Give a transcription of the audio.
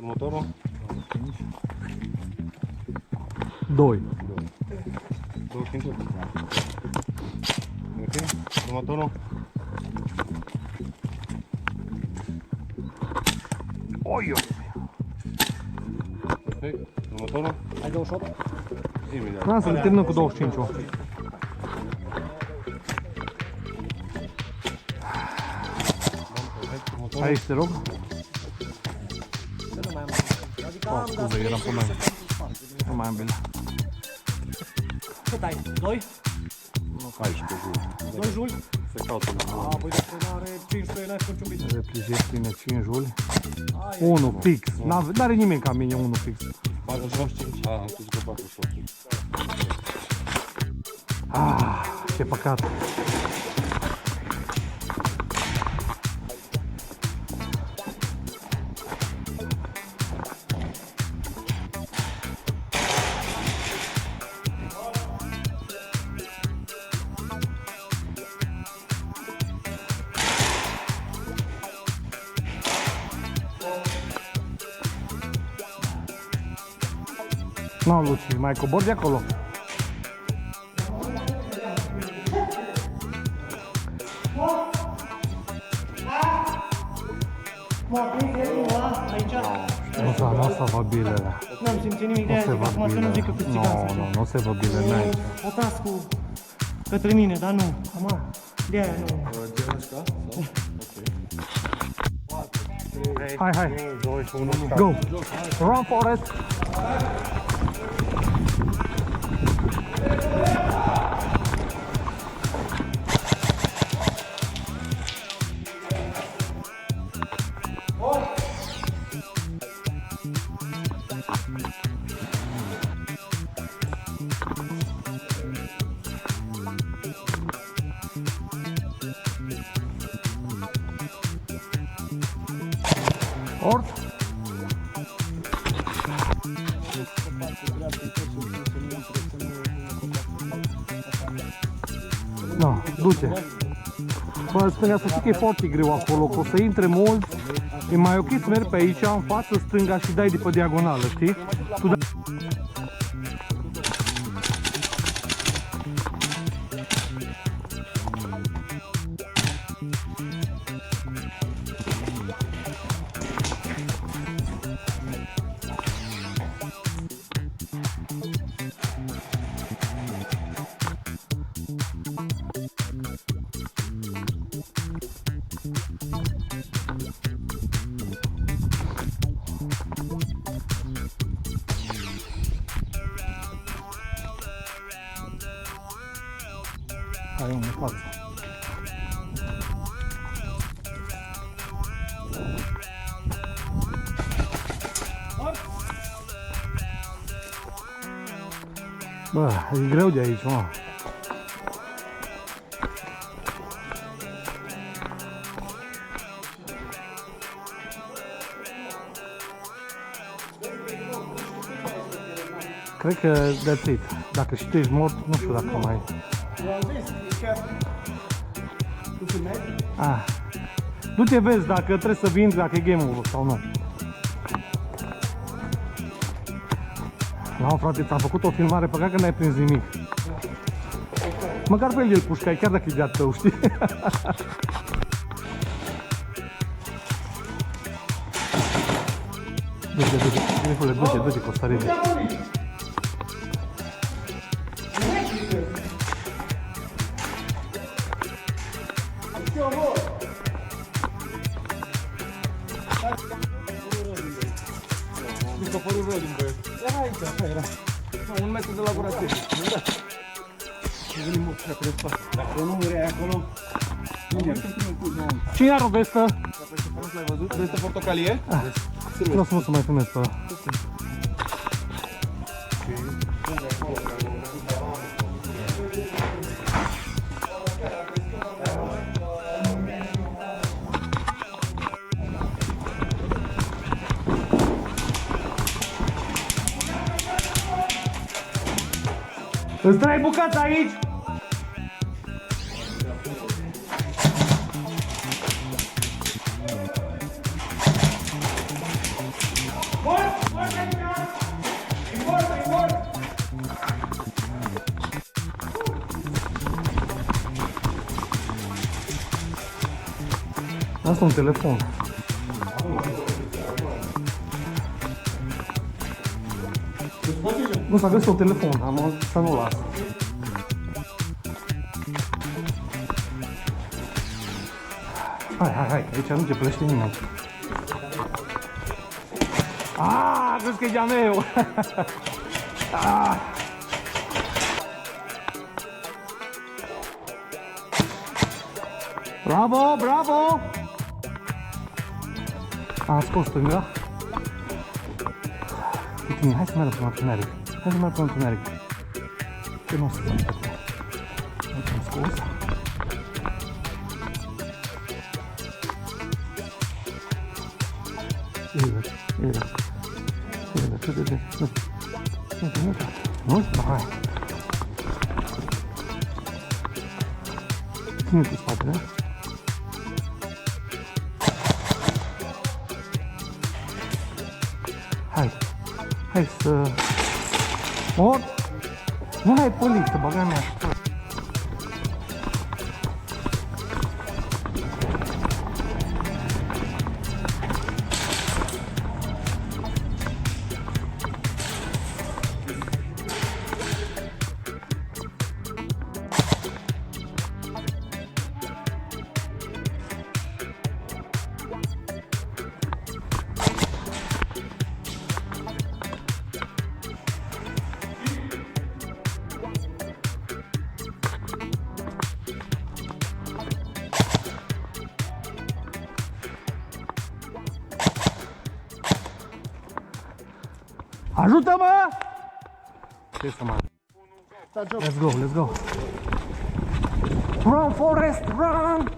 Următorul? 2. 25. Ok. Următorul? Oi, Perfect. Următorul? Ai 28? Imediat. Lasă, ne terminăm cu 25. Perfect. Următorul? Aici te rog. Să nu mai am. Adică Oh, am, dar scuze, eram pe mai. Nu mai am bine. Cât ai? 2? 14 juli. 2 juli? Se caută la A, băi, dacă nu are 15, n-ai făcut ciubit. Replijez tine 5 juli. 1 fix. N-are nimeni ca mine 1 fix. 45. Am spus că 48. Ah, ce păcat. Nu, Luci, mai cobor de acolo. Aici? Nu se văd bilele. N-am simțit nimic de Nu aia, se zic văd acum să nu bilele. zic că câștigați. Nu se văd bilele aici. O tas cu către mine, dar nu. Acum, de aia nu. Hai. Go. Run, Forest. Ort. Da, du-te. Bă, stânga, să știi că e foarte greu acolo, că o să intre mult. E mai ok să mergi pe aici, în față, stânga și dai de pe diagonală, știi? Tu da... Hai, în față. Bă, e greu de aici, mă. Cred că that's it. Dacă și tu ești mort, nu știu dacă mai... Ah. Du-te vezi dacă trebuie să vinzi, dacă e game-ul sau nu. Nu, frate, ți-am făcut o filmare, păcat că n-ai prins nimic. Măcar pe el pușcai, chiar dacă e de-a tău, știi? Du-te, Costaride. Mică părul Rodin, băie. Era aici, așa era. Nu, 1 metru de la gura ție. Da. Nu venim mult și acolo de spate. Dacă nu vrei acolo... Cine are o vestă? L-ai văzut? Vestă portocalie? Vreau să mai filmez pe ăla. Îți dai bucata aici? Asta e un telefon. Nu s-a găsit un telefon, am să nu las. Hai, aici nu te plăște nimeni. Crezi că e de-a meu. Bravo, bravo! Am scos stânga. Uite, hai să mergem până la întuneric. Hai să mergem până la întuneric. Ce nu o să fac acum? Am scos. Nu? Hai. Ține cu spatele. Hai să... Nu mai pălit, să băga mea. Ajută-mă! Ce să mai... Let's go, let's go. Run, Forrest, run!